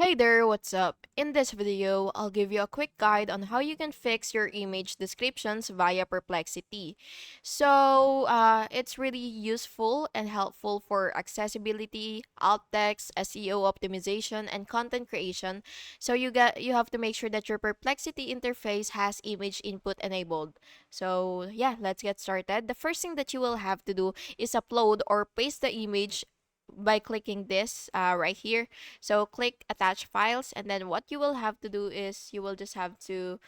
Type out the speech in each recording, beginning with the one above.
Hey there, what's up? In this video, I'll give you a quick guide on how you can fix your image descriptions via Perplexity. It's really useful and helpful for accessibility, alt text, SEO optimization, and content creation. You have to make sure that your Perplexity interface has image input enabled. Let's get started. The first thing that you will have to do is upload or paste the image by clicking this right here. So click attach files, and then what you will have to do is go to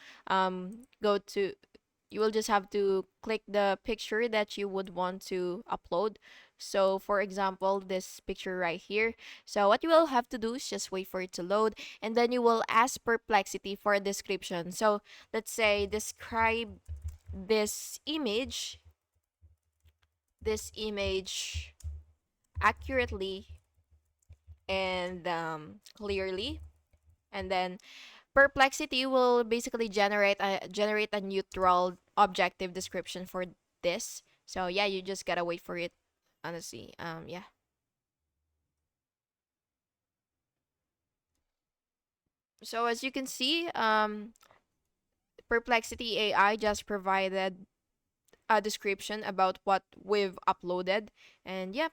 you will just have to click the picture that you would want to upload. So for example, this picture right here. So what you will have to do is just wait for it to load, and then you will ask Perplexity for a description. So let's say describe this image this image accurately and clearly, and then Perplexity will basically generate a neutral objective description for this. So yeah, you just gotta wait for it, honestly. Yeah. So as you can see, Perplexity AI just provided a description about what we've uploaded, and yeah,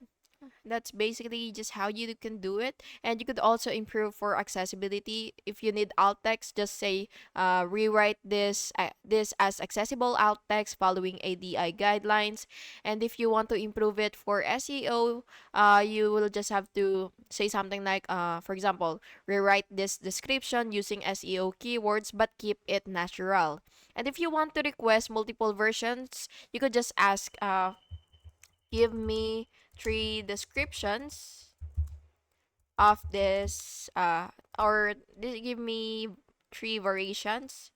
that's basically just how you can do it. And you could also improve for accessibility. If you need alt text, just say rewrite this as accessible alt text following ADI guidelines. And if you want to improve it for SEO, you will just have to say something like, for example, rewrite this description using SEO keywords but keep it natural. And if you want to request multiple versions, you could just ask, give me three descriptions of this, give me three variations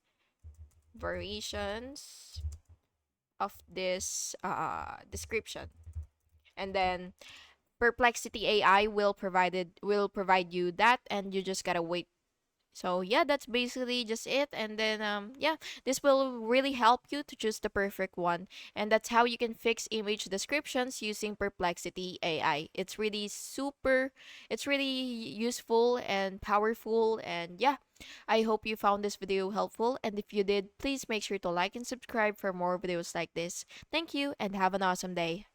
of this description. And then Perplexity AI will provide you that, and you just gotta wait. So yeah, that's basically just it. And then yeah, this will really help you to choose the perfect one. And that's how you can fix image descriptions using Perplexity AI. It's really useful and powerful. And yeah, I hope you found this video helpful. And if you did, please make sure to like and subscribe for more videos like this. Thank you and have an awesome day.